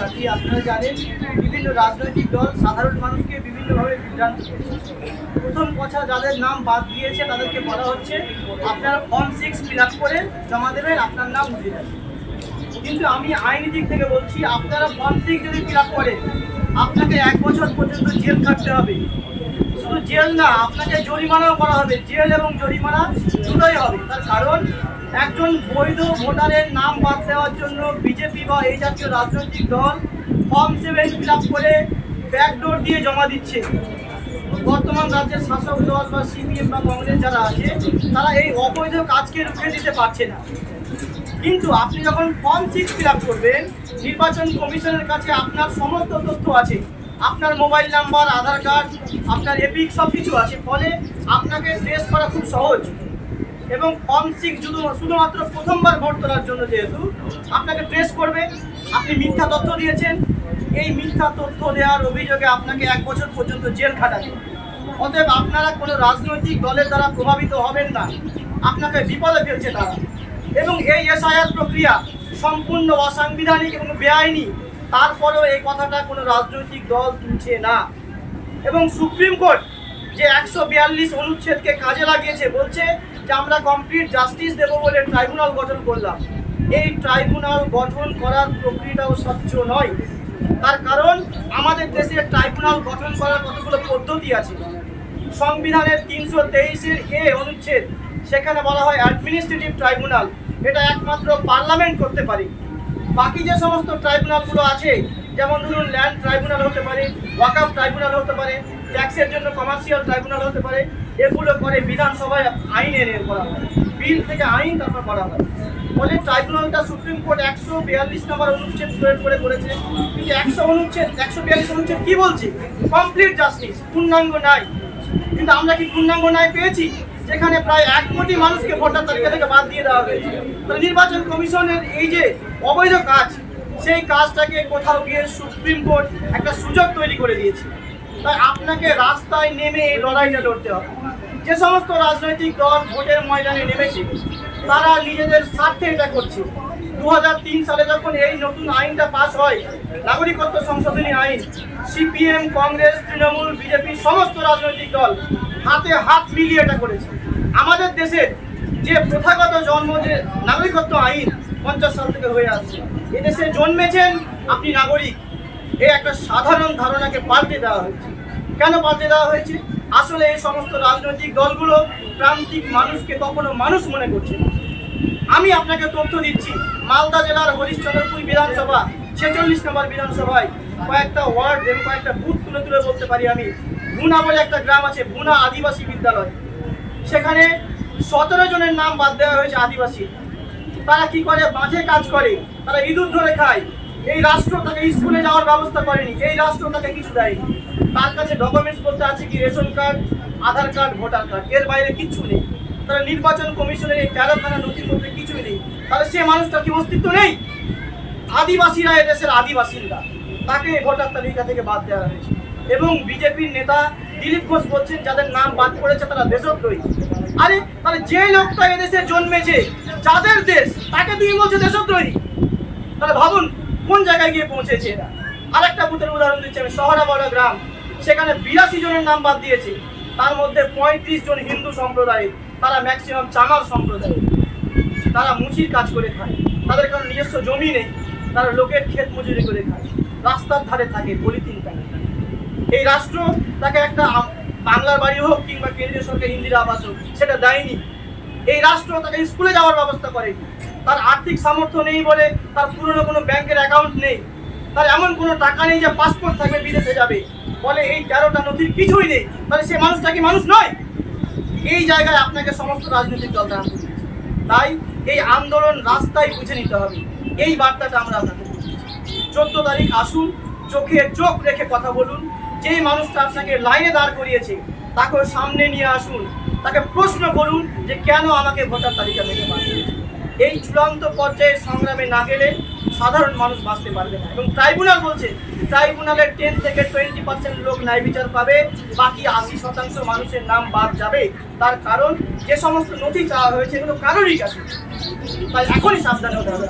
সাথী, আপনারা জানেন বিভিন্ন রাজনৈতিক দল সাধারণ মানুষকে বিভিন্নভাবে বিভ্রান্ত করছে। প্রথম কথা, যাদের নাম বাদ দিয়েছে তাদেরকে বলা হচ্ছে আপনারা ফর্ম 6 ফিল আপ করে জমা দেবেন, আপনার নাম উঠে যাবে। কিন্তু আমি আইনি দিক থেকে বলছি, আপনারা ফর্ম 6 যদি ফিল আপ করেন আপনাকে 1 বছর পর্যন্ত জেল কাটতে হবে। শুধু জেল না, আপনাকে জরিমানাও করা হবে। জেল এবং জরিমানা দুটোই হবে। তার কারণ একজন বৈধ ভোটারের নাম বাদ দেওয়ার জন্য বিজেপি বা এই জাতীয় রাজনৈতিক দল ফর্ম 7 ফিল আপ করে ব্যাকডোর দিয়ে জমা দিচ্ছে। বর্তমান রাজ্যের শাসক দল বা সিপিএম বা কংগ্রেস যারা আছে তারা এই অবৈধ কাজকে রুখে দিতে পারছে না। কিন্তু আপনি যখন ফর্ম 6 ফিল আপ করবেন, নির্বাচন কমিশনের কাছে আপনার সমস্ত তথ্য আছে, আপনার মোবাইল নাম্বার, আধার কার্ড, আপনার এপিক সব কিছু আছে। ফলে আপনাকে ট্রেস করা খুব সহজ। এবং ফর্ম 6 শুধুমাত্র প্রথমবার ভোট তোলার জন্য যেহেতু আপনাকে ট্রেস করবে, আপনি মিথ্যা তথ্য দিয়েছেন, এই মিথ্যা তথ্য দেওয়ার অভিযোগে আপনাকে 1 বছর পর্যন্ত জেল খাটাবে। অতএব আপনারা কোনো রাজনৈতিক দলের দ্বারা প্রভাবিত হবেন না, আপনাকে বিপদে ফেলছে তারা। এবং এই এসআইআর প্রক্রিয়া সম্পূর্ণ অসাংবিধানিক এবং বেআইনি, তারপরেও এই কথাটা কোনো রাজনৈতিক দল তুলছে না। এবং সুপ্রিম কোর্ট যে 142 অনুচ্ছেদকে কাজে লাগিয়েছে, বলছে যে আমরা কমপ্লিট জাস্টিস দেবো বলে ট্রাইব্যুনাল গঠন করলাম। এই ট্রাইব্যুনাল গঠন করার প্রক্রিয়াটাও স্বচ্ছ নয়। তার কারণ আমাদের দেশে ট্রাইব্যুনাল গঠন করার কতগুলো পদ্ধতি আছে। সংবিধানের 323-এর এ অনুচ্ছেদ, সেখানে বলা হয় অ্যাডমিনিস্ট্রেটিভ ট্রাইব্যুনাল, এটা একমাত্র পার্লামেন্ট করতে পারে। বাকি যে সমস্ত ট্রাইব্যুনালগুলো আছে, যেমন ধরুন ল্যান্ড ট্রাইব্যুনাল হতে পারে, ওয়াকআপ ট্রাইব্যুনাল হতে পারে, ট্যাক্সের জন্য কমার্শিয়াল ট্রাইব্যুনাল হতে পারে, এগুলো করে বিধানসভায় আইন এনে করা হয়, বিল থেকে আইন তারপর করা হয়। ফলে ট্রাইব্যুনালটা সুপ্রিম কোর্ট 142 নম্বর অনুচ্ছেদ প্রয়োগ করে করেছে। কিন্তু 142 অনুচ্ছেদ কি বলছে? কমপ্লিট জাস্টিস, পূর্ণাঙ্গ ন্যায়। কিন্তু আমরা কি পূর্ণাঙ্গ ন্যায় পেয়েছি? যেখানে প্রায় 1 কোটি মানুষকে ভোটার তালিকা থেকে বাদ দিয়ে দেওয়া হয়েছে। তাহলে নির্বাচন কমিশনের এই যে অবৈধ কাজ, সেই কাজটাকে কোথাও গিয়ে সুপ্রিম কোর্ট একটা সুযোগ তৈরি করে দিয়েছে। তাই আপনাকে রাস্তায় নেমে এই লড়াইটা লড়তে হবে। যে সমস্ত রাজনৈতিক দল ভোটের ময়দানে নেমেছে তারা নিজেদের স্বার্থে এটা করছে। 2003 সালে যখন এই নতুন আইনটা পাস হয়, নাগরিকত্ব সংশোধনী আইন, সিপিএম, কংগ্রেস, তৃণমূল, বিজেপি সমস্ত রাজনৈতিক দল হাতে হাত মিলিয়ে এটা করেছে। আমাদের দেশের যে প্রথাগত জন্ম, যে নাগরিকত্ব আইন 50 সাল থেকে হয়ে আসছে, এদেশে জন্মেছেন আপনি নাগরিক, এই একটা সাধারণ ধারণাকে পাল্টে দেওয়া হয়েছে। কেন পাল্টে দেওয়া হয়েছে? আসলে এই সমস্ত রাজনৈতিক দলগুলো প্রান্তিক মানুষকে কখনো মানুষ মনে করছে না। আমি আপনাকে তথ্য দিচ্ছি, মালদা জেলার হরিশ্চন্দ্রপুর বিধানসভা 46 নম্বর বিধানসভায় কয়েকটা ওয়ার্ড এবং কয়েকটা বুথ তুলে তুলে বলতে পারি আমি। ভুনা বলে একটা গ্রাম আছে, ভুনা আদিবাসী বিদ্যালয়, সেখানে 17 জনের নাম বাদ দেওয়া হয়েছে আদিবাসী। তারা কি করে? মাঠে কাজ করে, তারা ইঁদুর ধরে খায়। এই রাষ্ট্র তাকে স্কুলে যাওয়ার ব্যবস্থা করেনি, এই রাষ্ট্র তাকে কিছু দেয়নি। তার কাছে ডকুমেন্টস বলতে আছে কি? রেশন কার্ড, আধার কার্ড, ভোটার কার্ড, এর বাইরে কিচ্ছু নেই। তারা নির্বাচন কমিশনের এই 13খানা নথিপত্রে কিছুই নেই। তাহলে সে মানুষটার কি অস্তিত্ব নেই? আদিবাসীরা এদেশের আদিবাসীরা, তাকে ভোটার তালিকা থেকে বাদ দেওয়া হয়েছে। এবং বিজেপির নেতা দিলীপ ঘোষ বলছেন যাদের নাম বাদ পড়েছে তারা দেশদ্রোহী। আরে তাহলে যে লোকটা এদেশে জন্মেছে, যাদের দেশ, তাকে তুমি বলছে দেশদ্রোহী? তাহলে ভাবুন কোন জায়গায় গিয়ে পৌঁছেছে এরা। আরেকটা বুথের উদাহরণ দিচ্ছি আমি, শহরাবড়া গ্রাম, সেখানে 82 জনের নাম বাদ দিয়েছে। তার মধ্যে 35 জন হিন্দু সম্প্রদায়ের, তারা ম্যাক্সিমাম চামার সম্প্রদায়ের। তারা মুচির কাজ করে খায়, তাদের কারণ নিজস্ব জমি নেই, তারা লোকের ক্ষেত মজুরি করে খায়, রাস্তার ধারে থাকে, পলিথিন থাকে। এই রাষ্ট্র তাকে একটা বাংলার বাড়ি হোক কিংবা কেন্দ্রীয় সরকার ইন্দিরা আবাস হোক সেটা দেয়নি। এই রাষ্ট্র তাকে স্কুলে যাওয়ার ব্যবস্থা করেনি। তার আর্থিক সামর্থ্য নেই বলে তার পুরনো কোনো ব্যাংকের অ্যাকাউন্ট নেই, তার এমন কোনো টাকা নেই যে পাসপোর্ট থাকবে বিদেশে যাবে। বলে এই 13টা নথির কিছুই নেই। তাহলে সে মানুষটা কি মানুষ নয়? এই জায়গায় আপনাকে সমস্ত রাজনৈতিক দল দাঁড়াতে হবে। তাই এই আন্দোলন রাস্তায় বুঝে নিতে হবে। এই বার্তাটা আমরা আপনাকে 14 তারিখ আসুন, চোখে চোখ রেখে কথা বলুন। যেই মানুষটা আপনাকে লাইনে দাঁড় করিয়েছে তাকে সামনে নিয়ে আসুন, তাকে প্রশ্ন করুন যে কেন আমাকে ভোটার তালিকা থেকে বাদ দিয়েছে। এই চূড়ান্ত পর্যায়ের সংগ্রামে না গেলে সাধারণ মানুষ বাঁচতে পারবে না। এবং ট্রাইব্যুনাল বলছে ট্রাইব্যুনালের 10 থেকে 20% লোক ন্যায় বিচার পাবে, বাকি 80% মানুষের নাম বাদ যাবে। তার কারণ যে সমস্ত নথি চাওয়া হয়েছে এগুলো কারোরই কাছে। তাই এখনই সাবধান হতে হবে।